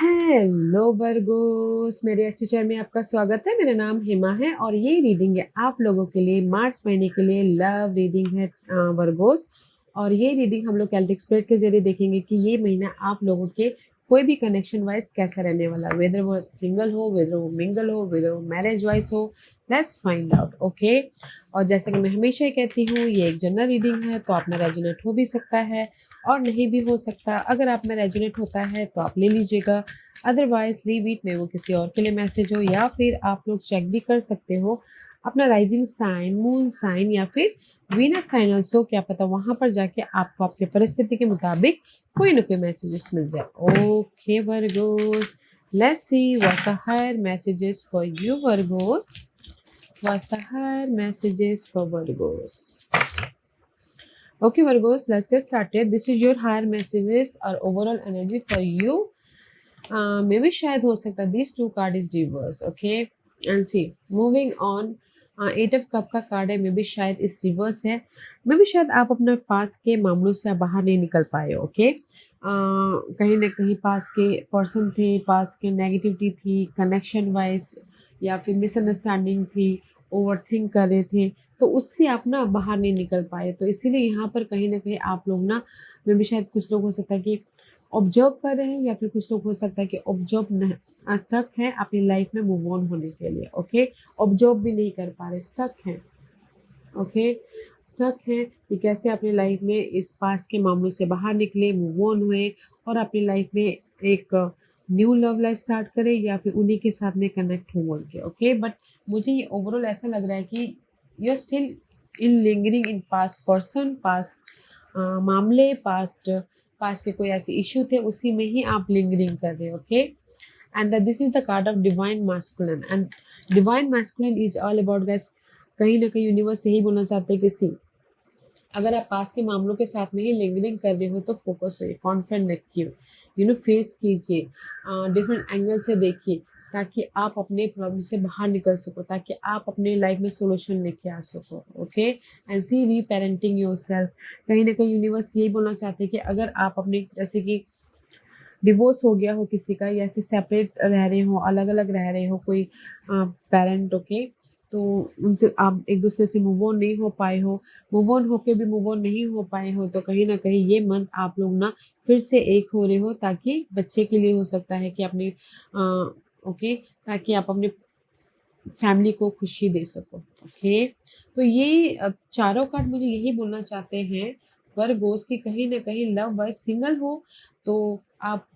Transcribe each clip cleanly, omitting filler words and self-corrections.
Hello Virgo's, मेरे अच्छे channel में आपका स्वागत है। मेरा नाम हिमा है और ये रीडिंग है आप लोगों के लिए मार्च महीने के लिए लव रीडिंग है वर्गोस। और ये रीडिंग हम लोग कैल्टिक स्पिरिट के जरिए देखेंगे कि ये महीना आप लोगों के कोई भी कनेक्शन वाइज कैसा रहने वाला है, वेदर वो सिंगल हो, वेदर वो मिंगल हो, वेदर वो मैरिज वाइज हो। Let's find out. ओके, और जैसा कि मैं हमेशा ही कहती हूँ, ये एक जनरल रीडिंग है तो आप में रेजोनेट हो भी सकता है और नहीं भी हो सकता। अगर आप में रेजोनेट होता है तो आप ले लीजिएगा, अदरवाइज लीव इट, में वो किसी और के लिए मैसेज हो। या फिर आप लोग चेक भी कर सकते हो अपना राइजिंग साइन, मून साइन या फिर वीनस साइन ऑल्सो, क्या पता वहां पर जाके आपको आपके परिस्थिति के मुताबिक कोई ना कोई मैसेजेस मिल जाए। Okay Virgos, let's see what's the higher messages for you Virgos. What's the higher messages for Virgos? Okay, Virgos, let's get started. This is your higher messages or overall energy for you. Maybe शायद हो सकता है these two card is reverse. Okay, and see moving on. Eight of cup का card है, maybe be शायद इस reverse है, maybe be शायद आप अपने पास के मामलों से बाहर नहीं निकल पाए। ओके, कहीं ना कहीं पास के पर्सन थे, पास के नेगेटिविटी थी कनेक्शन वाइज, या फिर मिसअंडरस्टैंडिंग थी, ओवर थिंक कर रहे थे, तो उससे आप ना बाहर नहीं निकल पाए। तो इसीलिए यहाँ पर कहीं ना कहीं आप लोग ना, मे बी शायद कुछ लोग हो सकता है कि ऑब्जर्व कर रहे हैं, या फिर कुछ लोग हो सकता है कि ऑब्जर्व स्टक है अपनी लाइफ में मूव ऑन होने के लिए। ओके, ऑब्जर्व भी नहीं कर पा रहे, स्टक हैं। ओके, स्टक है कि कैसे अपनी लाइफ में इस पास्ट के मामलों से बाहर निकले, मूव ऑन हुए और अपनी लाइफ में एक न्यू लव लाइफ स्टार्ट करें, या फिर उन्हीं के साथ में कनेक्ट हो बोल के। ओके, बट मुझे ये ओवरऑल ऐसा लग रहा है कि you are still in lingering in past person, past मामले, पास्ट के कोई ऐसे इशू थे, उसी में ही आप लिंगरिंग कर रहे हो। Okay, and this is the card of divine masculine, and divine masculine is all about guys, कहीं ना कहीं यूनिवर्स यही बोलना चाहते हैं कि सी, अगर आप पास के मामलों के साथ में ही लिंगरिंग कर रहे हो तो फोकस होइए, कॉन्फिडेंट रखिए, फेस कीजिए, डिफरेंट एंगल से देखिए, ताकि आप अपने प्रॉब्लम से बाहर निकल सको, ताकि आप अपने लाइफ में सोल्यूशन लेके आ सको। ओके, एंड सी री पेरेंटिंग योर सेल्फ, कहीं ना कहीं यूनिवर्स यही बोलना चाहते हैं कि अगर आप अपने, जैसे कि डिवोर्स हो गया हो किसी का, या फिर सेपरेट रह रहे हो, अलग अलग रह रहे हो कोई पेरेंट, ओके, तो उनसे आप एक दूसरे से मूव ऑन नहीं हो पाए हो, मूव ऑन होके भी मूव ऑन नहीं हो पाए हो, तो कहीं ना कहीं ये मंथ आप लोग ना फिर से एक हो रहे हो, ताकि बच्चे के लिए हो सकता है कि अपनी ओके, ताकि आप अपने फैमिली को खुशी दे सको। ओके, तो ये चारों कार्ड मुझे यही बोलना चाहते हैं वर्गोस की कहीं ना कहीं लव वाइज सिंगल हो तो आप,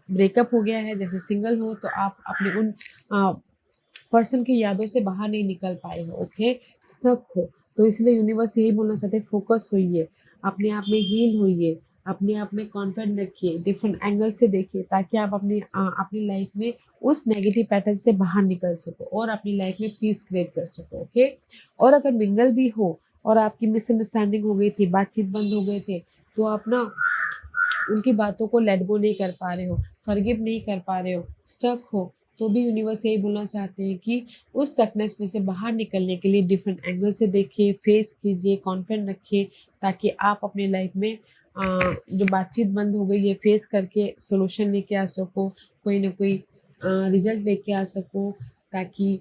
ब्रेकअप हो गया है, जैसे सिंगल हो तो आप अपने उन पर्सन की यादों से बाहर नहीं निकल पाए हो। ओके, स्टक हो, तो इसलिए यूनिवर्स यही बोलना चाहते हैं, फोकस होइए, अपने आप में हील होइए, अपने आप में कॉन्फिडेंट रखिए, डिफरेंट एंगल से देखिए, ताकि आप अपनी लाइफ में उस नेगेटिव पैटर्न से बाहर निकल सको और अपनी लाइफ में पीस क्रिएट कर सको। ओके, और अगर मिंगल भी हो और आपकी मिसअंडरस्टैंडिंग हो गई थी, बातचीत बंद हो गए थे, तो आप ना उनकी बातों को लेट गो नहीं कर पा रहे हो, फॉरगिव नहीं कर पा रहे हो, स्टक हो, तो भी यूनिवर्स यही बोलना चाहते हैं कि उस स्टकनेस में से बाहर निकलने के लिए डिफरेंट एंगल से देखिए, फेस कीजिए, कॉन्फिडेंट रखिए, ताकि आप अपनी लाइफ में जो बातचीत बंद हो गई है फेस करके सोल्यूशन लेके आ सको, कोई ना कोई रिजल्ट लेके आ सको, ताकि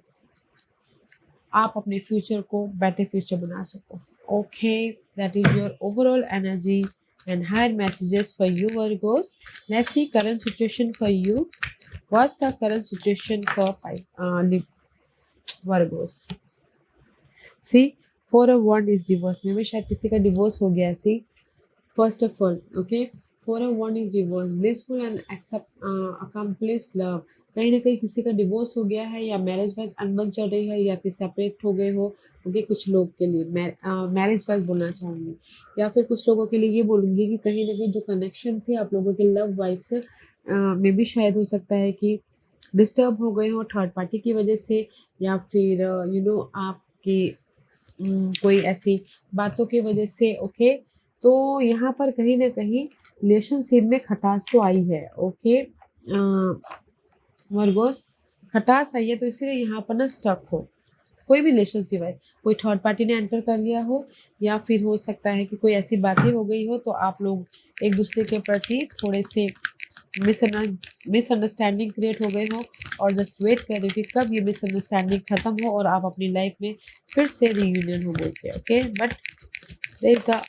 आप अपने फ्यूचर को बेटर फ्यूचर बना सको। Okay, that is your overall energy and higher messages for you Virgos. Let's see current situation for you. What's the current situation for Virgos? See, 4 of Wands is divorce. मे भी शायद किसी का divorce हो गया। See, first of all okay, 4 of Wands is divorce, blissful and accomplished love, कहीं ना कहीं किसी का डिवोर्स हो गया है, या मैरिज वाइज अनबन चल रही है, या फिर सेपरेट हो गए हो। ओके, कुछ लोग के लिए मैरिज वाइज बोलना चाहूँगी, या फिर कुछ लोगों के लिए ये बोलूँगी कि कहीं ना कहीं जो कनेक्शन थे आप लोगों के लव वाइज से, मे भी शायद हो सकता है कि डिस्टर्ब हो गए हो थर्ड पार्टी की वजह से, या फिर आपकी कोई ऐसी बातों की वजह से। ओके, तो यहाँ पर कहीं ना कहीं रिलेशनशिप में खटास तो आई है। ओके वर्गोस, खटास आई है, तो इसीलिए यहाँ पर ना स्टक हो, कोई भी रिलेशनशिप है, कोई थर्ड पार्टी ने एंटर कर लिया हो, या फिर हो सकता है कि कोई ऐसी बातें हो गई हो, तो आप लोग एक दूसरे के प्रति थोड़े से मिसअंडरस्टैंडिंग क्रिएट हो गए हो और जस्ट वेट कर रहे हो कि कब ये मिसअंडरस्टैंडिंग खत्म हो और आप अपनी लाइफ में फिर से रीयूनियन हो बोल के, okay. But there is the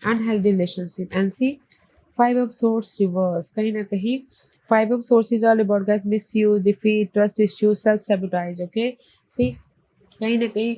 unhealthy relationship and see five of swords reversed. कहीं ना कहीं five of swords is all about guys misuse, defeat, trust issues, self sabotage, okay. See कहीं ना कहीं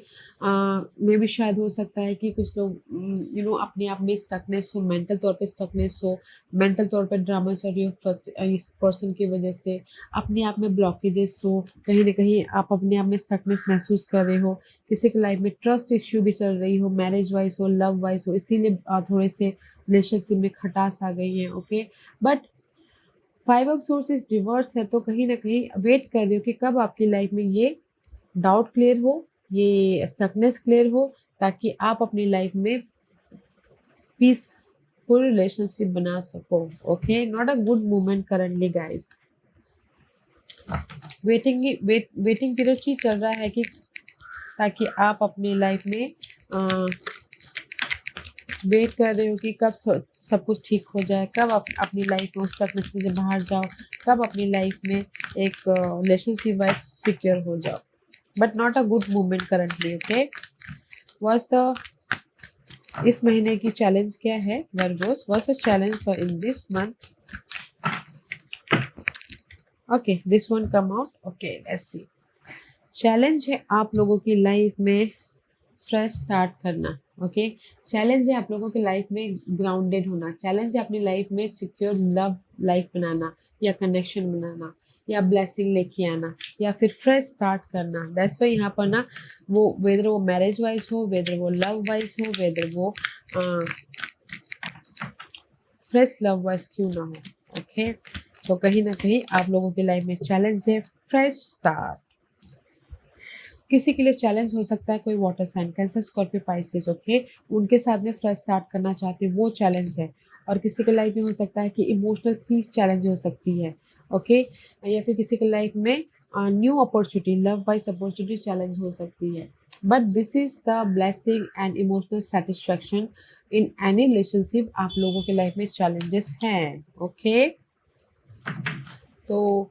में भी शायद हो सकता है कि कुछ लोग अपने आप में स्टकनेस हो, मेंटल तौर पे स्टकनेस हो, मेंटल तौर पे ड्रामा चल रही हो फर्स्ट इस पर्सन की वजह से, अपने आप में ब्लॉकेजेस हो, कहीं ना कहीं आप अपने आप में स्टकनेस महसूस कर रहे हो, किसी की लाइफ में ट्रस्ट इश्यू भी चल रही हो, मैरिज वाइज हो, लव वाइज हो, इसीलिए थोड़े से रिलेशनशिप में खटास आ गई है, okay. But five of sources reverse है तो कहीं ना कहीं वेट कर रहे हो कि कब आपकी लाइफ में ये डाउट क्लियर हो, ये स्टकनेस क्लियर हो, ताकि आप अपनी लाइफ में पीसफुल रिलेशनशिप बना सको, okay. Not a good moment currently guys. Waiting period ही चल रहा है कि ताकि आप अपनी लाइफ में वेट कर रहे हो कि कब सब कुछ ठीक हो जाए, कब आप अपनी लाइफ में उस स्टकनेस से बाहर जाओ, कब अपनी लाइफ में एक रिलेशनशिप वाइज सिक्योर हो जाओ। But not a good movement currently, okay. Was the इस महीने की चैलेंज क्या है Virgo's? Was the challenge for in this month? Okay, this one come out, okay let's C. Challenge है आप लोगों की लाइफ में फ्रेश स्टार्ट करना, ओके। चैलेंज है आप लोगों की लाइफ में ग्राउंडेड होना, चैलेंज है अपनी लाइफ में सिक्योर लव लाइफ बनाना या कनेक्शन बनाना या ब्लेसिंग लेके आना या फिर फ्रेश स्टार्ट करना। दैट्स वाई यहाँ पर ना वो वेदर वो मैरिज वाइज हो, वेदर वो लव वाइज हो, वेदर वो फ्रेश लव वाइज क्यों ना हो, ओके। तो कहीं ना कहीं आप लोगों की लाइफ में चैलेंज है फ्रेश स्टार्ट। किसी के लिए चैलेंज हो सकता है कोई water sign, Cancer, Scorpio, Pisces, okay, उनके साथ में फ्रेश स्टार्ट करना चाहते हैं, वो चैलेंज है। और किसी के लाइफ में हो सकता है कि इमोशनल पीस चैलेंज हो सकती है, ओके। या फिर किसी के लाइफ में new opportunity, love wise opportunity challenge हो सकती है। But this is the blessing and emotional satisfaction in any relationship. आप लोगों के लाइफ में चैलेंजेस हैं, ओके। तो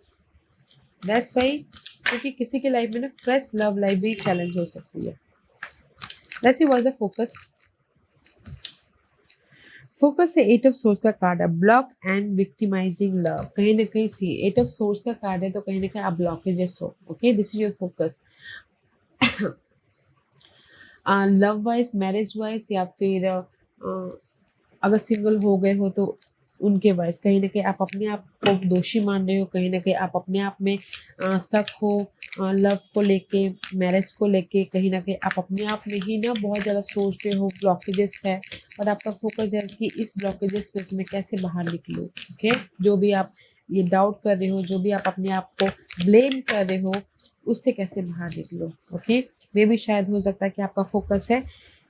दैट्स वाई क्योंकि किसी की लाइफ में ना फ्रेश लव लाइफ भी चैलेंज हो सकती है। Let's see what is the focus. Focus से एट ऑफ सोर्स का कार्ड है, ब्लॉक एंड विक्टिमाइजिंग लव। कहीं ना कहीं सी एट ऑफ सोर्स का कार्ड है तो कहीं ना कहीं आप ब्लॉकेजेस हो, okay. This is your focus love wise, marriage wise या फिर अगर सिंगल हो गए हो तो उनके वाइज कहीं ना कहीं आप अपने आप को दोषी मान रहे हो, कहीं ना कहीं आप अपने आप में स्टक हो लव को लेके, मैरिज को लेके, कहीं ना कहीं आप अपने आप में ही ना बहुत ज़्यादा सोच रहे हो, ब्लॉकेजेस है और आपका फोकस है कि इस ब्लॉकेजेस में से मैं कैसे बाहर निकलूँ, ओके। जो भी आप ये डाउट कर रहे हो, जो भी आप अपने आप को ब्लेम कर रहे हो, उससे कैसे बाहर निकलो, ओके। मे भी शायद हो सकता है कि आपका फोकस है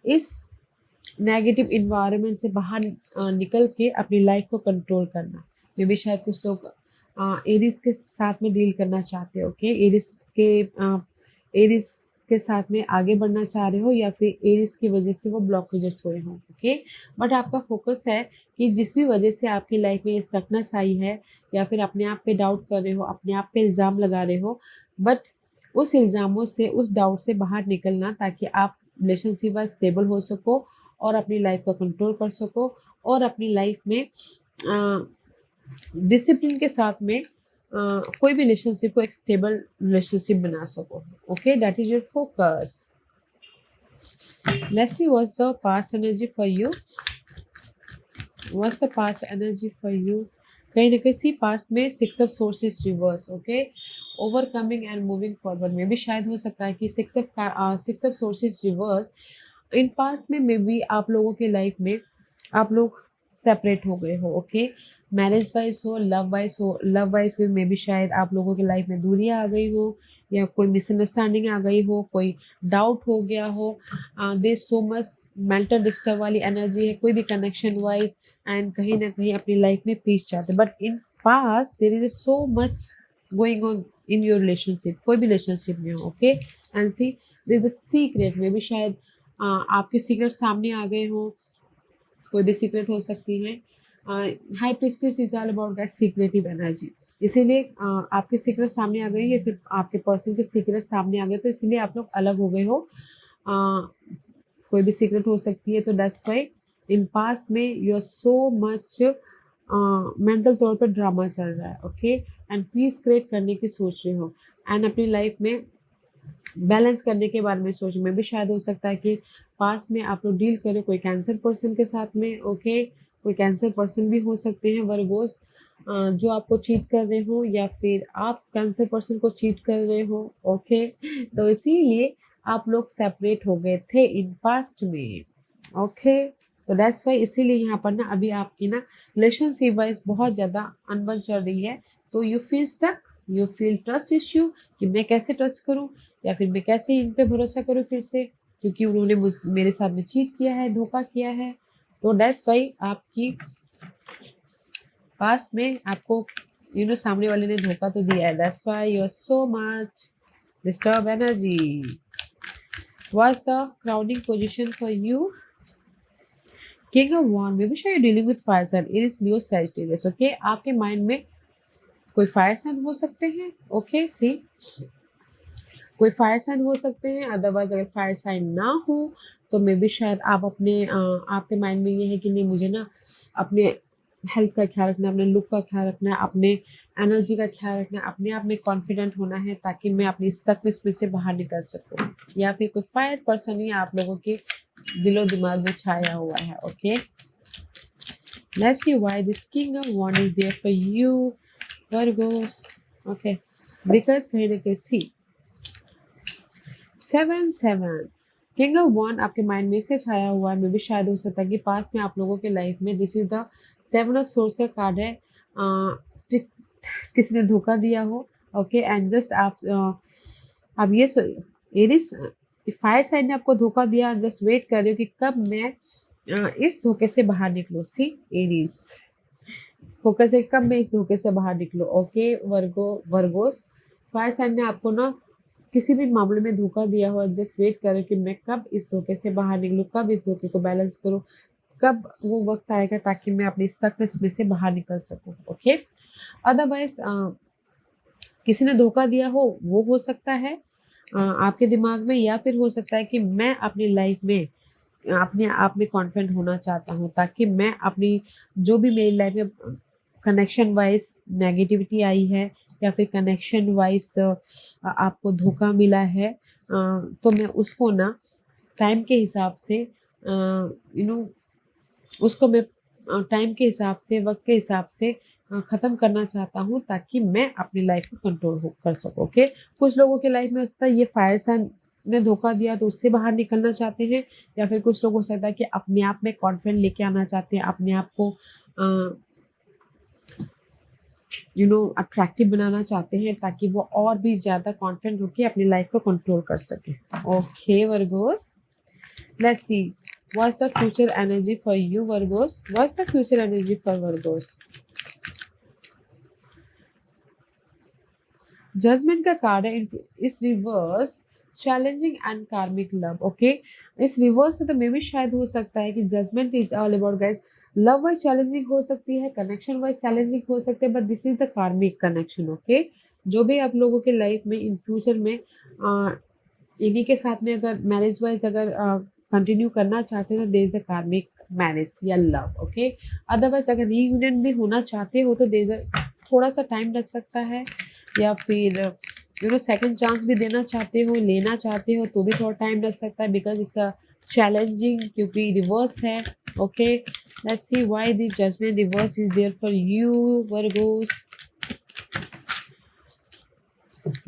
इस नेगेटिव इन्वायरमेंट से बाहर निकल के अपनी लाइफ को कंट्रोल करना। मे भी शायद कुछ लोग एरिस के साथ में डील करना चाहते हो, ओके। एरिस के साथ में आगे बढ़ना चाह रहे हो या फिर एरिस की वजह से वो ब्लॉकेजेस हुए हो, ओके। बट आपका फोकस है कि जिस भी वजह से आपकी लाइफ में ये स्टकनेस आई है या फिर अपने आप पे डाउट कर रहे हो, अपने आप पे इल्ज़ाम लगा रहे हो, बट उस इल्ज़ामों से, उस डाउट से बाहर निकलना ताकि आप रिलेशनशिप वाइज स्टेबल हो सको और अपनी लाइफ को कंट्रोल कर सको और अपनी लाइफ में डिसिप्लिन के साथ में कोई भी रिलेशनशिप को एक स्टेबल रिलेशनशिप बना सको, okay. That is your focus. Let's see what's the past energy for you. What's the past energy for you? कहीं ना कहीं सी पास्ट में six of sources reverse, okay. Overcoming and moving forward में भी शायद हो सकता है कि six of sources reverse in past में मे बी आप लोगों के लाइफ में आप लोग सेपरेट हो गए हो, ओके। मैरिज वाइज हो, लव वाइज हो, लव वाइज में मे बी शायद आप लोगों की लाइफ में दूरियां आ गई हो या कोई मिसअंडरस्टैंडिंग आ गई हो, कोई डाउट हो गया हो, दे सो मच मेंटल डिस्टर्ब वाली एनर्जी है कोई भी कनेक्शन वाइज एंड कहीं ना कहीं अपनी लाइफ में पीस जाते। But in past there is so much going on in your relationship, कोई भी रिलेशनशिप में हो, okay. And see this the secret में भी शायद आपके सीक्रेट सामने आ गए हो, कोई भी सीक्रेट हो सकती है high priestess is all about guys secretive energy, इसीलिए आपके सीक्रेट सामने आ गए या फिर आपके पर्सन के सीक्रेट सामने आ गए, तो इसीलिए आप लोग अलग हो गए हो। कोई भी सीक्रेट हो सकती है, तो दैट्स वाई इन पास्ट में you are so much mental तौर पर ड्रामा चल रहा है, ओके, एंड पीस क्रिएट करने की सोच रहे हो, एंड अपनी लाइफ में बैलेंस करने के बारे में सोच में भी शायद हो सकता है कि पास्ट में आप लोग डील करें कोई कैंसर पर्सन के साथ में, ओके, कोई कैंसर पर्सन भी हो सकते हैं वर्गोस, जो आपको चीट कर रहे हो या फिर आप कैंसर पर्सन को चीट कर रहे हो, ओके। तो इसीलिए आप लोग सेपरेट हो गए थे इन पास्ट में, ओके। तो दैट्स वाई इसीलिए यहाँ पर ना अभी आपकी ना रिलेशनशिप वाइज बहुत ज़्यादा अनबन चल रही है, तो you feel stuck, you feel trust issue कि मैं कैसे ट्रस्ट करूँ या फिर मैं कैसे इन पे भरोसा करूँ फिर से, क्योंकि उन्होंने मेरे साथ में चीट किया है, धोखा किया है। तो दैट्स वाई आपकी पास्ट में आपको सामने वाले ने धोखा तो दिया है, that's why you are so much disturb energy. What's the crowding position for you? King of wand, may be शायद dealing with fire sign, it Leo Sagittarius, okay. आपके माइंड में कोई फायर साइन हो सकते हैं, ओके, सी कोई fire sign हो सकते हैं, अदरवाइज अगर फायर साइन ना हो तो मे बी शायद आप अपने आपके माइंड में ये है कि नहीं मुझे ना अपने हेल्थ का ख्याल रखना है, अपने लुक का ख्याल रखना है, अपने एनर्जी का ख्याल रखना है, अपने आप में कॉन्फिडेंट होना है ताकि मैं अपनी स्टकनेस में से बाहर निकल सकूं, या फिर कोई फायर पर्सन ही आप लोगों के दिलो दिमाग में छाया हुआ है, okay. Let's see why this king of wand is there for you Virgos, okay, because कहीं ना कहीं सी 7 किंग ऑफ वॉन्ड आपके माइंड में से छाया हुआ है, मे भी शायद हो सकता है कि पास में आप लोगों के लाइफ में this is the 7 of source का कार्ड है, किसी ने धोखा दिया हो, ओके, एंड जस्ट आप ये एरिस फायर साइन ने आपको धोखा दिया, जस्ट वेट कर रहे हो कि कब मैं इस धोखे से बाहर निकलूं, सी एरिस फोकस है कब मैं इस धोखे से बाहर निकलूं, ओके। वर्गोस फायर साइन ने आपको ना किसी भी मामले में धोखा दिया हो, जस्ट वेट करो कि मैं कब इस धोखे से बाहर निकलूं, कब इस धोखे को बैलेंस करूं, कब वो वक्त आएगा ताकि मैं अपनी स्टकनेस में से बाहर निकल सकूं, ओके। अदरवाइज किसी ने धोखा दिया हो, वो हो सकता है आपके दिमाग में, या फिर हो सकता है कि मैं अपनी लाइफ में अपने आप में कॉन्फिडेंट होना चाहता हूँ ताकि मैं अपनी जो भी मेरी लाइफ में कनेक्शन वाइज नेगेटिविटी आई है या फिर कनेक्शन वाइज आपको धोखा मिला है, तो मैं उसको ना टाइम के हिसाब से उसको मैं टाइम के हिसाब से वक्त के हिसाब से ख़त्म करना चाहता हूँ ताकि मैं अपनी लाइफ को कंट्रोल कर सकूँ, ओके। कुछ लोगों के लाइफ में होता है ये फायर साइन ने धोखा दिया तो उससे बाहर निकलना चाहते हैं, या फिर कुछ लोग हो सकता है कि अपने आप में कॉन्फिडेंट लेके आना चाहते हैं, अपने आप को अट्रैक्टिव बनाना चाहते हैं ताकि वो और भी ज़्यादा कॉन्फिडेंट होकर अपनी लाइफ को कंट्रोल कर सके, okay Virgos. Let's see what's the future energy for you Virgos, what's the future energy for Virgos. Judgement का कार्ड है is reverse, challenging and karmic love, okay. इस रिवर्स से तो मे भी शायद हो सकता है कि judgement is all about guys love wise challenging हो सकती है, कनेक्शन वाइज चैलेंजिंग हो सकते हैं, but this is the karmic connection, okay. जो भी आप लोगों के लाइफ में इन फ्यूचर में इन्हीं के साथ में अगर मैरिज वाइज अगर कंटिन्यू करना चाहते हैं तो देयर इज अ कार्मिक मैरिज या लव, ओके। अदरवाइज अगर रीयूनियन भी होना चाहते हो तो देयर इज थोड़ा सा टाइम लग सकता है, या फिर सेकंड चांस भी देना चाहते हो, लेना चाहते हो तो भी थोड़ा टाइम लग सकता है, बिकॉज इट्स अ चैलेंजिंग क्योंकि रिवर्स है, okay. Let's see why the judgement reverse is there for you Virgos,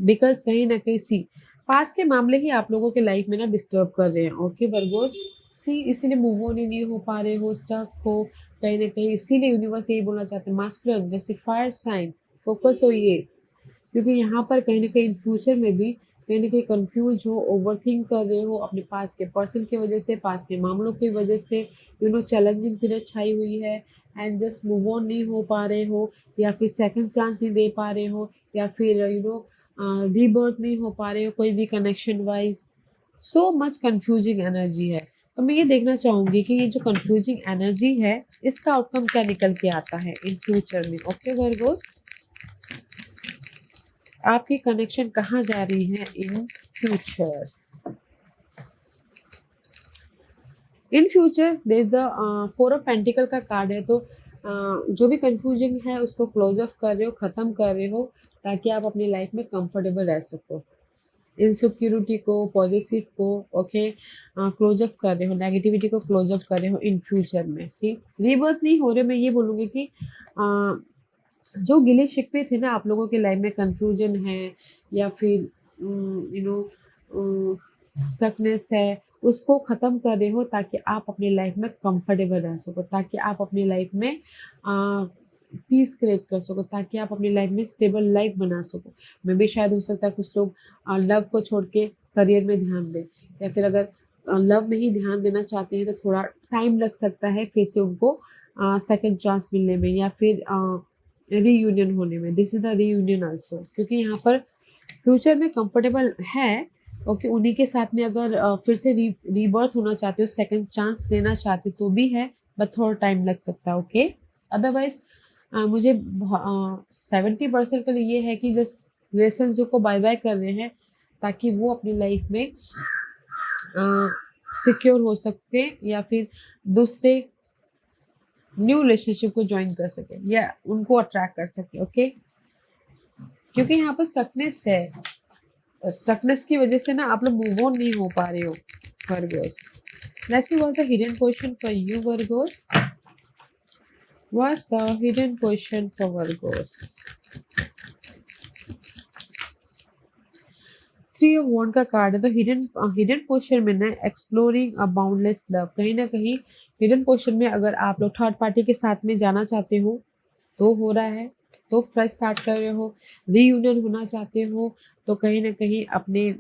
because कहीं ना कहीं सी पास के मामले ही आप लोगों के लाइफ में ना डिस्टर्ब कर रहे हैं, ओके वर्गोस। सी इसीलिए मूव ऑन ही नहीं हो पा रहे हो, स्टक हो कहीं ना कहीं, इसीलिए यूनिवर्स यही बोलना चाहते हैं मास्कुलिन जैसे फायर साइन फोकस हो ये, क्योंकि यहाँ पर कहीं ना कहीं इन फ्यूचर में भी कहीं ना कहीं कंफ्यूज हो, ओवरथिंक कर रहे हो अपने पास के पर्सन की वजह से, पास के मामलों की वजह से, चैलेंजिंग पीरियड छाई हुई है, एंड जस्ट मूव ऑन नहीं हो पा रहे हो, या फिर सेकंड चांस नहीं दे पा रहे हो, या फिर रीबर्थ नहीं हो पा रहे हो कोई भी connection wise, so much confusing energy है। तो मैं ये देखना चाहूँगी कि ये जो कंफ्यूजिंग एनर्जी है इसका आउटकम क्या निकल के आता है इन फ्यूचर में। ओके वर्गोस, आपकी कनेक्शन कहाँ जा रही है in future. In future there is the 4 of pentacle का कार्ड है, तो जो भी कंफ्यूजिंग है उसको क्लोज ऑफ कर रहे हो, ख़त्म कर रहे हो, ताकि आप अपनी लाइफ में कंफर्टेबल रह सको। इनसिक्योरिटी को, पॉजिटिव को ओके क्लोज ऑफ कर रहे हो, नेगेटिविटी को क्लोज ऑफ कर रहे हो इन फ्यूचर में। सी रीबर्थ नहीं हो रहे, मैं ये बोलूँगी कि जो गिले शिकवे थे ना आप लोगों के लाइफ में, कंफ्यूजन है या फिर यू नो स्टकनेस है, उसको ख़त्म कर रहे हो ताकि आप अपनी लाइफ में कंफर्टेबल रह सको, ताकि आप अपनी लाइफ में पीस क्रिएट कर सको, ताकि आप अपनी लाइफ में स्टेबल लाइफ बना सको। मे भी शायद हो सकता है कुछ लोग लव को छोड़ के करियर में ध्यान दें, या फिर अगर लव में ही ध्यान देना चाहते हैं तो थोड़ा टाइम लग सकता है फिर से उनको सेकंड चांस मिलने में या फिर रीयूनियन होने में। This is the reunion also, क्योंकि यहाँ पर फ्यूचर में कंफर्टेबल है ओके उन्हीं के साथ में। अगर फिर से रीबर्थ होना चाहते हो, सेकंड चांस लेना चाहते तो भी है, बट थोड़ा टाइम लग सकता है ओके। अदरवाइज मुझे 70% के लिए ये है कि जिस रिलेशनशिप को बाय बाय कर रहे हैं ताकि वो अपनी लाइफ में सिक्योर हो सकते या फिर दूसरे न्यू रिलेशनशिप को ज्वाइन कर सके या उनको अट्रैक्ट कर सके ओके। क्योंकि यहाँ पर स्टकनेस है, स्टकनेस की वजह से ना आप लोग मूव ऑन नहीं हो पा रहे हो Virgo's. Let's see what's the hidden question for you Virgos. What's the hidden question for Virgos? 3 of Wands का कार्ड है, तो हिडन क्वेश्चन में ना एक्सप्लोरिंग अ बाउंडलेस लव, कहीं ना कहीं हिडन क्वेश्चन में अगर आप लोग थर्ड पार्टी के साथ में जाना चाहते हो तो हो रहा है, तो फ्रेश स्टार्ट कर रहे हो, रीयूनियन होना चाहते हो तो कहीं ना कहीं अपने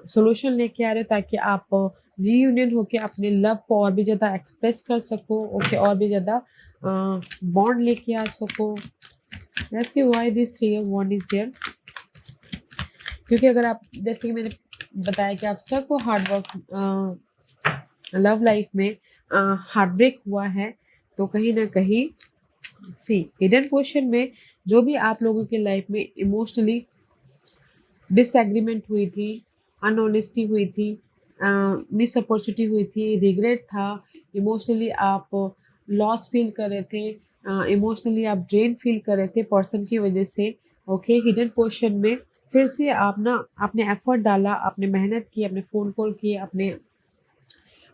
सोल्यूशन लेके आ रहे हो ताकि आप रीयूनियन होके अपने लव को और भी ज़्यादा एक्सप्रेस कर सको ओके, और भी ज़्यादा बॉन्ड लेके आ सको। Let's see why this 3 of wand is there. क्योंकि अगर आप जैसे कि मैंने बताया कि आप स्टक हो हार्ड वर्क लव लाइफ में, हार्ट ब्रेक हुआ है, तो कहीं ना कहीं सी हिडन क्वेश्चन में जो भी आप लोगों के लाइफ में इमोशनली डिसएग्रीमेंट हुई थी, अनऑनेस्टी हुई थी, मिस अपॉर्चुनिटी हुई थी, रिग्रेट था, इमोशनली आप लॉस फील कर रहे थे, इमोशनली आप ड्रेन फील कर रहे थे पर्सन की वजह से ओके। हिडन क्वेश्चन में फिर से आप ना आपने एफर्ट डाला, आपने मेहनत की, अपने फ़ोन कॉल किए, अपने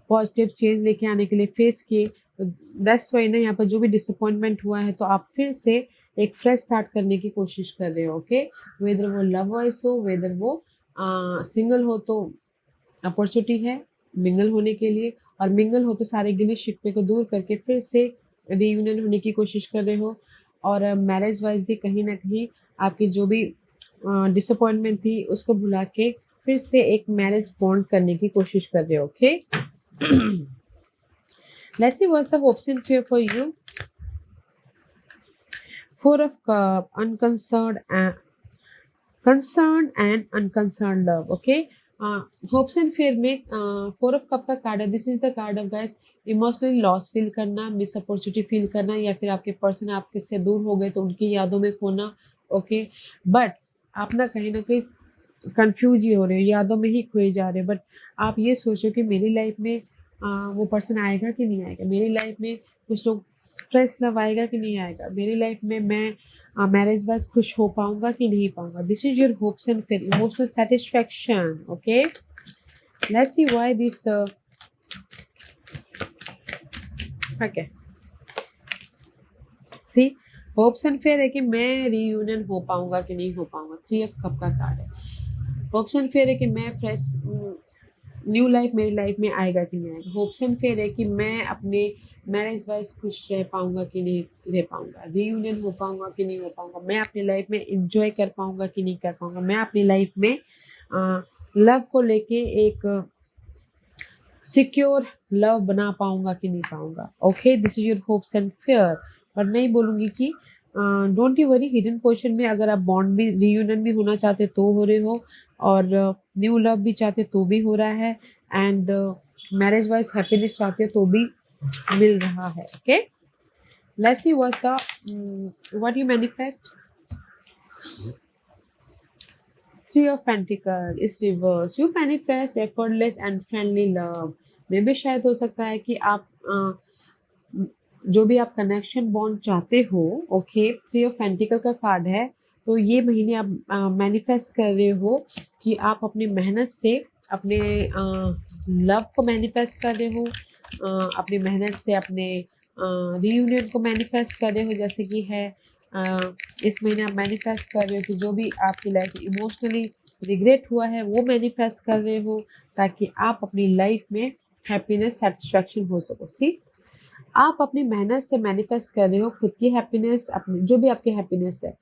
पॉजिटिव चेंज लेके आने के लिए फेस किए, तो दैट्स वाई ना यहाँ पर जो भी डिसअपॉइंटमेंट हुआ है तो आप फिर से एक फ्रेश स्टार्ट करने की कोशिश कर रहे हो ओके। वेदर वो लव वाइज हो, वेदर वो सिंगल हो, तो अपॉर्चुनिटी है मिंगल होने के लिए, और मिंगल हो तो सारे गिले शिकवे को दूर करके फिर से रीयूनियन होने की कोशिश कर रहे हो। और मैरिज वाइज भी कहीं ना कहीं आपकी जो भी डिसअपॉइंटमेंट थी उसको भुला के फिर से एक मैरिज बॉन्ड करने की कोशिश कर रहे हो okay. Let's see what's the hopes and fear for you. 4 of Cup, concerned and unconcerned love. Okay. Hopes and fair में 4 ऑफ कप का कार्ड है। This is the card of guys emotionally loss feel करना, miss opportunity feel करना, या फिर आपके person आपके से दूर हो गए तो उनकी यादों में खोना ओके। बट आप ना कहीं कंफ्यूज ही हो रहे हो, यादों में ही खोए जा रहे हो। बट आप ये सोचो कि मेरी लाइफ में वो पर्सन आएगा कि नहीं आएगा, मेरी लाइफ में कुछ लोग फ्रेश लव आएगा कि नहीं आएगा, मेरी लाइफ में मैं मैरिज वाइज खुश हो पाऊंगा कि नहीं पाऊंगा। This is your hopes and फिर emotional satisfaction okay. Let's see why this okay. See hopes and fear है कि मैं रीयूनियन हो पाऊंगा कि नहीं हो पाऊंगा। 3 ऑफ कप का कार्ड है। होप्स एंड फेयर है कि मैं फ्रेश न्यू लाइफ मेरी लाइफ में आएगा कि नहीं आएगा। होप्स एंड फेयर है कि मैं अपने मैरिज वाइज खुश रह पाऊंगा कि नहीं रह पाऊंगा, रीयूनियन हो पाऊंगा कि नहीं हो पाऊंगा, मैं अपनी लाइफ में इंजॉय कर पाऊंगा कि नहीं कर पाऊंगा, मैं अपनी लाइफ में लव को लेके एक सिक्योर लव बना पाऊंगा कि नहीं पाऊंगा okay. This is your hopes and fair. और मैं ही बोलूँगी कि don't you worry, hidden portion में अगर आप बॉन्ड भी रीयूनियन भी होना चाहते तो हो रहे हो, और न्यू लव भी चाहते तो भी हो रहा है, एंड मैरिज वाइज हैप्पीनेस चाहते तो भी मिल रहा है. Okay, let's see what you manifest. Three of Pentacles is reverse. You manifest effortless and friendly love. मे भी शायद हो सकता है कि आप जो भी आप कनेक्शन बॉन्ड चाहते हो, ओके, थ्री ऑफ पेंटिकल का कार्ड है, तो ये महीने आप मैनिफेस्ट कर रहे हो कि आप अपनी मेहनत से अपने लव को मैनिफेस्ट कर रहे हो, अपनी मेहनत से अपने रीयूनियन को मैनिफेस्ट कर रहे हो, जैसे कि है इस महीने आप मैनिफेस्ट कर रहे हो कि जो भी आपकी लाइफ में इमोशनली रिग्रेट हुआ है वो मैनिफेस्ट कर रहे हो, ताकि आप अपनी लाइफ में हैप्पीनेस सेटिस्फैक्शन हो सको. सी, आप अपनी मेहनत से मैनिफेस्ट कर रहे हो खुद की हैप्पीनेस, अपनी जो भी आपकी हैप्पीनेस है,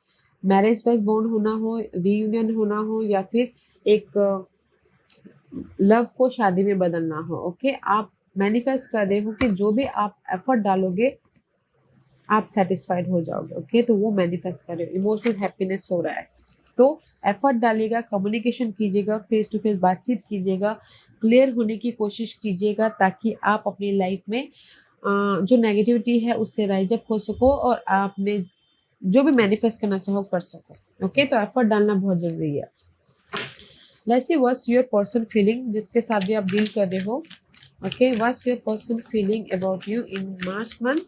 मैरिज वाइज बॉन्ड होना हो, रीयूनियन होना हो, या फिर एक लव को शादी में बदलना हो. ओके, आप मैनिफेस्ट कर रहे हो कि जो भी आप एफर्ट डालोगे आप सेटिस्फाइड हो जाओगे. ओके, तो वो मैनिफेस्ट कर रहे हो. इमोशनल हैप्पीनेस हो रहा है तो एफर्ट डालिएगा, कम्युनिकेशन कीजिएगा, फेस टू फेस बातचीत कीजिएगा, क्लियर होने की कोशिश कीजिएगा, ताकि आप अपनी लाइफ में जो नेगेटिविटी है उससे राइज अप हो सको और आपने जो भी मैनिफेस्ट करना चाहो कर सको. ओके, तो एफर्ट डालना बहुत जरूरी है. Let's see what's your person feeling, जिसके साथ भी आप डील कर रहे हो. Okay, what's your person feeling about you in March month.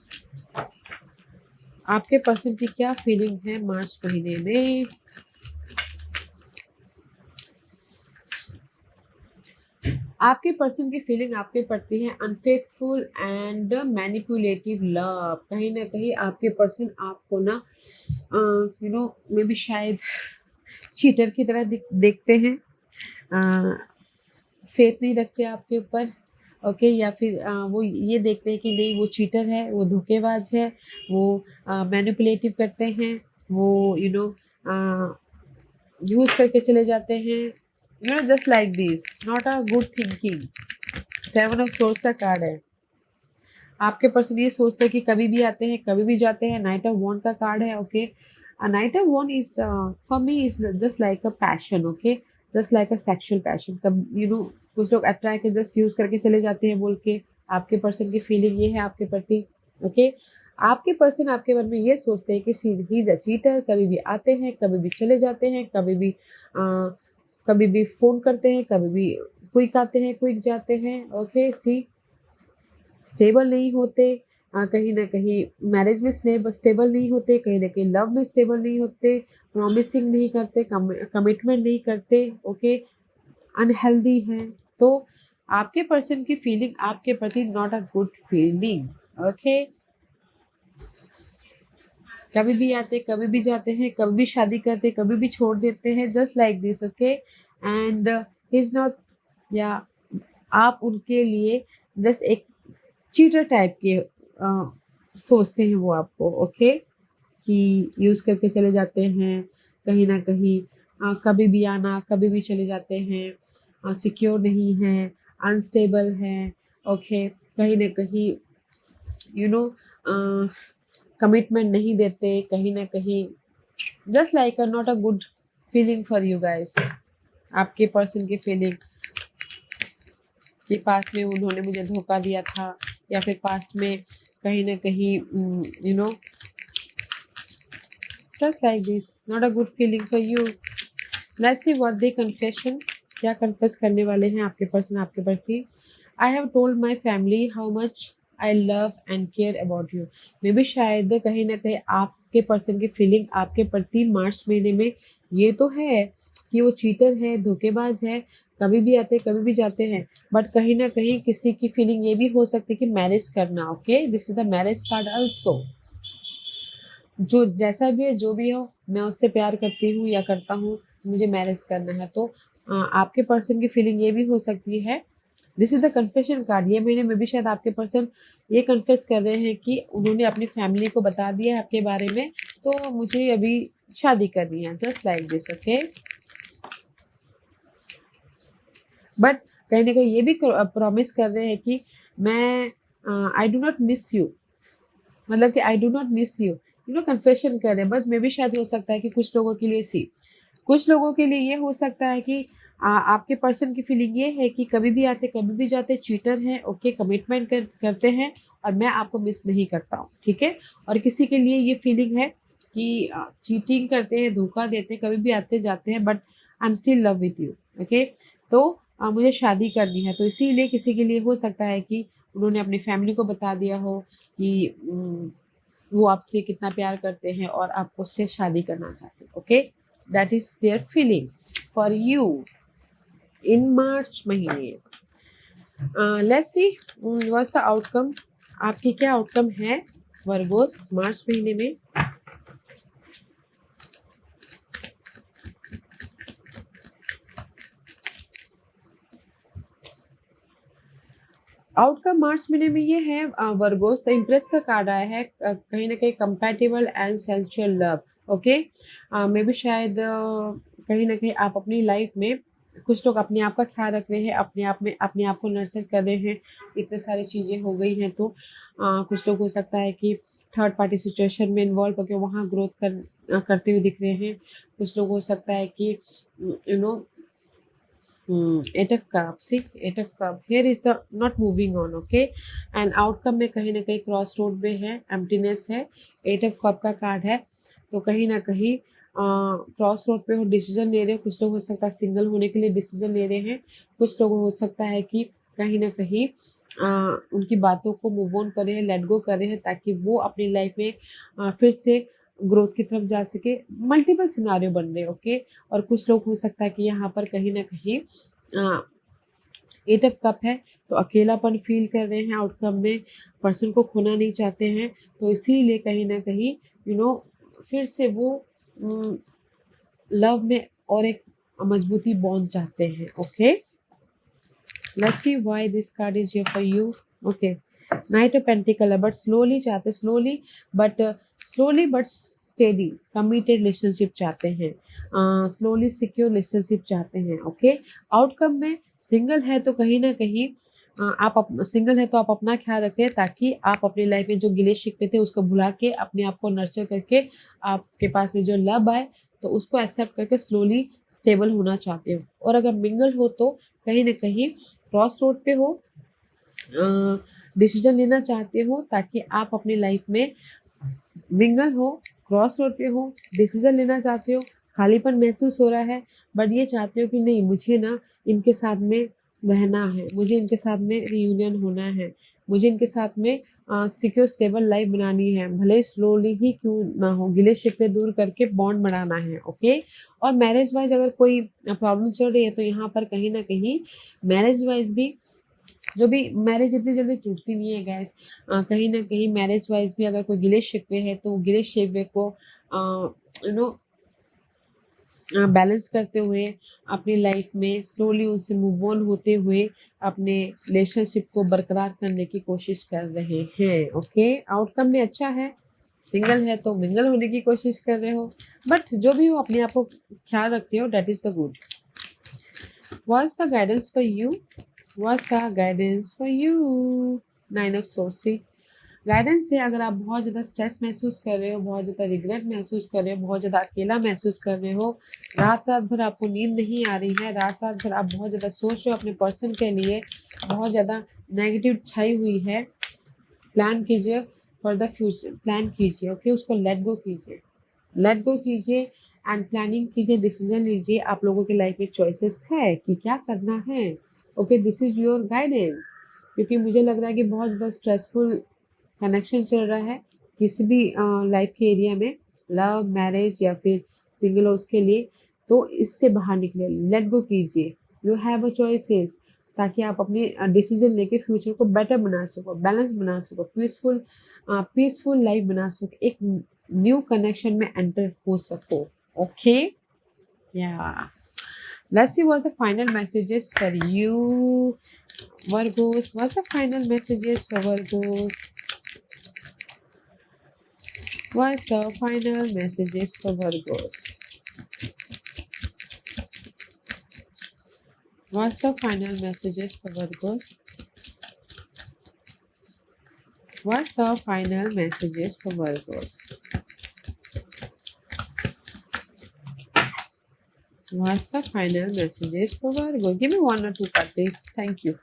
आपके पर्सन की क्या फीलिंग है मार्च महीने में. आपके पर्सन की फीलिंग आपके प्रति है अनफेथफुल एंड मैनिपुलेटिव लव. कहीं ना कहीं आपके पर्सन आपको ना मे बी शायद चीटर की तरह देखते हैं, फेथ नहीं रखते आपके ऊपर. ओके, या फिर वो ये देखते हैं कि नहीं वो चीटर है, वो धोखेबाज है, वो मैनिपुलेटिव करते हैं, वो यूज करके चले जाते हैं, just like this, not a good thinking. 7 of source का कार्ड है. आपके पर्सन ये सोचते हैं कि कभी भी आते हैं कभी भी जाते हैं. नाइट ऑफ वॉन्ड का कार्ड है. Okay, knight of wand is for me is just like a passion. Okay, just like a sexual passion. कुछ लोग अट्रैक्ट के जस्ट यूज करके चले जाते हैं बोल के. आपके पर्सन की फीलिंग ये है आपके प्रति. ओके, आपके पर्सन आपके बारे में ये सोचते हैं कि ही इज अ चीटर. कभी भी आते हैं कभी भी चले जाते हैं, कभी भी फोन करते हैं, कभी भी क्विक आते हैं क्विक जाते हैं. ओके, सी, स्टेबल नहीं होते, कहीं ना कहीं मैरिज में स्टेबल नहीं होते, कहीं ना कहीं लव में स्टेबल नहीं होते, प्रॉमिसिंग नहीं करते, कमिटमेंट नहीं करते. ओके, अनहेल्दी हैं. तो आपके पर्सन की फीलिंग आपके प्रति not a good feeling. Okay, कभी भी आते कभी भी जाते हैं, कभी भी शादी करते कभी भी छोड़ देते हैं, just like this. Okay, and is not, या आप उनके लिए जस्ट एक चीटर टाइप के सोचते हैं वो आपको. ओके, कि यूज़ करके चले जाते हैं कहीं ना कहीं, कभी भी आना कभी भी चले जाते हैं, सिक्योर नहीं है, अनस्टेबल है. ओके, कहीं ना कहीं कमिटमेंट नहीं देते, कहीं ना कहीं just like not a good feeling for you guys. आपके पर्सन की फीलिंग कि पास्ट में उन्होंने मुझे धोखा दिया था, या फिर पास्ट में कहीं ना कहीं just like this, not a good feeling for you. Let's see what the confession, क्या कन्फेस करने वाले हैं आपके पर्सन आपके प्रति. I have told my family how much I love and care about you. मे भी शायद कहीं ना कहीं आपके पर्सन की फीलिंग आपके प्रति मार्च महीने में ये तो है कि वो चीटर है, धोखेबाज है, कभी भी आते कभी भी जाते हैं, बट कहीं ना कहीं किसी की फीलिंग ये भी हो सकती है कि मैरिज करना. Okay, this is the marriage card also. जो जैसा भी है जो भी हो, मैं उससे प्यार करती हूँ या करता हूँ, मुझे मैरिज करना है. तो आपके पर्सन की फीलिंग ये भी हो सकती है. This is the confession card. ये महीने में भी शायद आपके पर्सन ये कन्फेस कर रहे हैं कि उन्होंने अपनी फैमिली को बता दिया है आपके बारे में, तो मुझे अभी शादी करनी है, just like this. Okay, but कहीं ना कहीं ये भी प्रॉमिस कर रहे हैं कि मैं I do not miss you, मतलब कि I do not miss you, confession कर रहे हैं. बट मे भी शायद हो सकता है कि कुछ लोगों के लिए कुछ लोगों के लिए ये हो सकता है कि आपके पर्सन की फीलिंग ये है कि कभी भी आते कभी भी जाते, चीटर हैं, ओके, कमिटमेंट करते हैं और मैं आपको मिस नहीं करता हूँ, ठीक है। और किसी के लिए ये फीलिंग है कि चीटिंग करते हैं, धोखा देते हैं, कभी भी आते जाते हैं, but I am still love with you, okay. तो मुझे शादी करनी है, तो इसीलिए किसी के लिए हो सकता है कि उन्होंने अपनी फैमिली को बता दिया हो कि वो आपसे कितना प्यार करते हैं और आपको उससे शादी करना चाहते हैं, okay. That is their feeling for you in March महीने। Let's see what's the outcome, आपकी क्या आउटकम है वर्गोस मार्च महीने में। आउटकम मार्च महीने में ये है वर्गोस, द इम्प्रेस का कार्ड आया है, कहीं ना कहीं compatible and sensual love, okay. मे भी शायद कहीं ना कहीं आप अपनी लाइफ में कुछ लोग अपने आप का ख्याल रख रहे हैं, अपने आप में अपने आप को नर्चर कर रहे हैं, इतने सारी चीज़ें हो गई हैं, तो कुछ लोग हो सकता है कि थर्ड पार्टी सिचुएशन में इन्वॉल्व होकर वहाँ ग्रोथ करते हुए दिख रहे हैं। कुछ लोग हो सकता है कि you know Eight of Cups, see, Eight of Cup. Here is the not moving on, okay? And outcome में कहीं ना कहीं क्रॉस रोड पे है, एम्प्टीनेस है, Eight of Cup का कार्ड है, तो कहीं ना कहीं क्रॉस रोड पे हो, डिसीजन ले रहे हो। कुछ लोग हो सकता है सिंगल होने के लिए डिसीजन ले रहे हैं, कुछ लोग हो सकता है कि कहीं ना कहीं उनकी बातों को मूव ऑन कर रहे हैं, लेट गो कर रहे हैं, ताकि वो अपनी लाइफ में फिर से ग्रोथ की तरफ जा सके। मल्टीपल सिनारियो बन रहे हैं, ओके। और कुछ लोग हो सकता है कि यहाँ पर कहीं ना कहीं एट ऑफ कप है, तो अकेलापन फील कर रहे हैं आउटकम में, पर्सन को खोना नहीं चाहते हैं, तो इसीलिए कहीं ना कहीं फिर से वो लव में और एक मजबूती बॉन्ड चाहते हैं, okay. Let's see why this card is here for you, okay. Knight of pentacle है, बट स्लोली चाहते, slowly but steady committed relationship चाहते हैं, स्लोली सिक्योर रिलेशनशिप चाहते हैं, ओके। आउटकम में सिंगल है, तो कहीं ना कहीं सिंगल है तो आप अपना ख्याल रखें, ताकि आप अपनी लाइफ में जो गिले शिकवे थे उसको भुला के अपने आप को नर्चर करके आपके पास में जो लव आए तो उसको एक्सेप्ट करके स्लोली स्टेबल होना चाहते हो। और अगर मिंगल हो तो कहीं ना कहीं क्रॉस रोड पे हो, डिसीजन लेना चाहते हो, ताकि आप अपनी लाइफ में मिंगल हो, क्रॉस रोड पे हो, डिसीजन लेना चाहते हो, खालीपन महसूस हो रहा है, बट ये चाहते हो कि नहीं, मुझे ना इनके साथ में रहना है, मुझे इनके साथ में रियूनियन होना है, मुझे इनके साथ में सिक्योर स्टेबल लाइफ बनानी है, भले स्लोली ही क्यों ना हो, गिले शिकवे दूर करके बॉन्ड बनाना है, ओके। और मैरिज वाइज अगर कोई प्रॉब्लम चल रही है तो यहाँ पर कहीं ना कहीं मैरिज वाइज भी, जो भी मैरिज इतनी जल्दी टूटती नहीं है गैस, कहीं ना कहीं मैरिज वाइज भी अगर कोई गिले शिकवे है तो गिले शिकवे को यू नो बैलेंस करते हुए अपनी लाइफ में स्लोली उनसे मूव ऑन होते हुए अपने रिलेशनशिप को बरकरार करने की कोशिश कर रहे हैं, ओके। आउटकम में अच्छा है, सिंगल है तो मिंगल होने की कोशिश कर रहे हो, बट जो भी हो अपने आप को ख्याल रखते हो, that is the good. What's the guidance for you, what's the guidance for you. Nine of source, guidance है, अगर आप बहुत ज़्यादा स्ट्रेस महसूस कर रहे हो, बहुत ज़्यादा रिग्रेट महसूस कर रहे हो, बहुत ज़्यादा अकेला महसूस कर रहे हो, रात रात भर आपको नींद नहीं आ रही है, रात रात भर आप बहुत ज़्यादा सोच रहे हो अपने पर्सन के लिए, बहुत ज़्यादा नेगेटिव छाई हुई है, प्लान कीजिए फॉर द फ्यूचर, प्लान कीजिए, ओके। उसको लेट गो कीजिए, लेट गो कीजिए एंड प्लानिंग कीजिए, डिसीजन लीजिए। आप लोगों की लाइफ में चॉइसेस है कि क्या करना है, okay. This is your guidance, क्योंकि मुझे लग रहा है कि बहुत ज़्यादा स्ट्रेसफुल कनेक्शन चल रहा है किसी भी लाइफ के एरिया में, लव, मैरिज या फिर सिंगल हो उसके लिए, तो इससे बाहर निकले, लेट गो कीजिए, यू हैव अ चॉइसेस, ताकि आप अपनी डिसीजन लेके फ्यूचर को बेटर बना सको, बैलेंस बना सको, पीसफुल लाइफ बना सको, एक न्यू कनेक्शन में एंटर हो सको, ओके। या let's see what the final messages for you Virgos, what's the final messages for Virgos, what's the final messages for Virgos, what's the final messages for Virgos, what's the final messages for Virgos. What's the final messages for Virgo? Give me one or two cards, please. Thank you.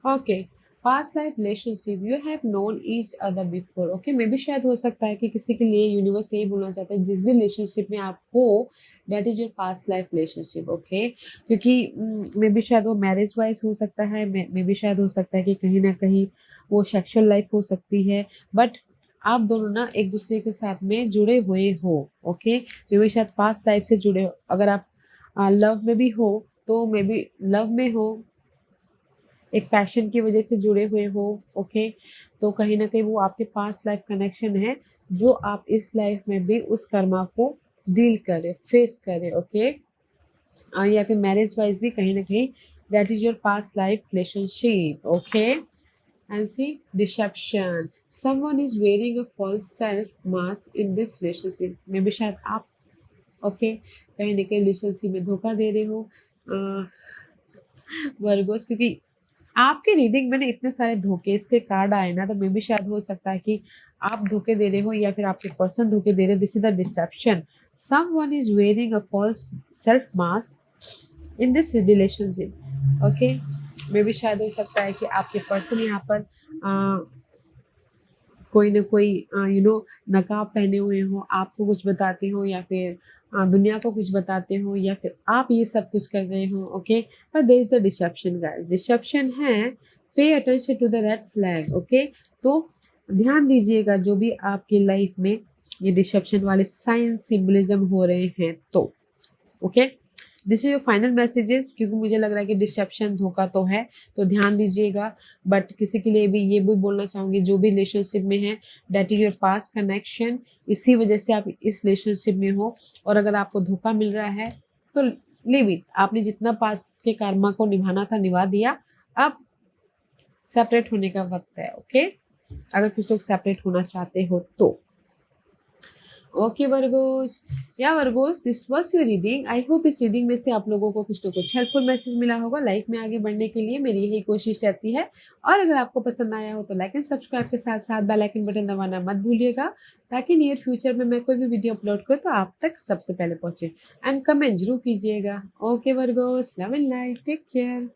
Okay. Past life relationship, you have known each other before. Okay, मे भी शायद हो सकता है कि किसी के लिए यूनिवर्स यही बोलना चाहता है जिस भी रिलेशनशिप में आप हो, that is your past life relationship. Okay, क्योंकि मे भी शायद वो मैरिज वाइज हो सकता है, मे भी शायद हो सकता है कि कहीं ना कहीं वो सेक्सुअल लाइफ हो सकती है, बट आप दोनों ना एक दूसरे के साथ में जुड़े हुए हो। ओके, मे भी शायद पास्ट लाइफ से जुड़े हो। अगर आप लव में भी हो तो मे बी लव में हो, एक पैशन की वजह से जुड़े हुए हो। ओके, तो कहीं ना कहीं वो आपके पास लाइफ कनेक्शन है जो आप इस लाइफ में भी उस कर्मा को डील करें, फेस करें। ओके, या फिर मैरिज वाइज भी कहीं ना कहीं that is your past life relationship. Okay, and see deception, someone is wearing a false self mask in this relationship. मे भी शायद आप ओके कहीं ना कहीं रिलेशनशिप में धोखा दे रहे हो वर्गोस, क्योंकि आपके रीडिंग में ना इतने सारे धोखे इसके कार्ड आए ना, तो मे भी शायद हो सकता है कि आप धोखे दे रहे हो या फिर आपके पर्सन धोखे दे रहे हो। This is the deception, someone is wearing a false self mask in this relationship. Okay, मे भी शायद हो सकता है कि आपके पर्सन यहाँ पर कोई ना कोई नकाब पहने हुए हो, आपको कुछ बताते हो या फिर दुनिया को कुछ बताते हो या फिर आप ये सब कुछ कर रहे हो। ओके, पर there is the deception guys, deception है। Pay attention to the red flag. Okay, तो ध्यान दीजिएगा जो भी आपकी लाइफ में ये डिसेप्शन वाले साइन सिंबलिज्म हो रहे हैं तो। Okay, this is your final messages, क्योंकि मुझे लग रहा है कि डिसेप्शन धोखा तो है, तो ध्यान दीजिएगा। बट किसी के लिए भी ये भी बोलना चाहूँगी जो भी रिलेशनशिप में है, that is your past connection, इसी वजह से आप इस रिलेशनशिप में हो। और अगर आपको धोखा मिल रहा है तो लिव इट, आपने जितना पास्ट के कर्मा को निभाना था निभा दिया, अब सेपरेट होने का वक्त है। ओके, अगर कुछ लोग सेपरेट होना चाहते हो तो। ओके वर्गोज, या Virgos this was your reading. I hope इस रीडिंग में से आप लोगों को कुछ ना कुछ हेल्पफुल मैसेज मिला होगा। लाइफ में आगे बढ़ने के लिए मेरी यही कोशिश रहती है। और अगर आपको पसंद आया हो तो लाइक एंड सब्सक्राइब के साथ साथ बेल आइकन बटन दबाना मत भूलिएगा, ताकि नियर फ्यूचर में मैं कोई भी वीडियो अपलोड करूँ तो आप तक सबसे पहले पहुंचे। एंड कमेंट जरूर कीजिएगा। Okay Virgos, love and light, take care.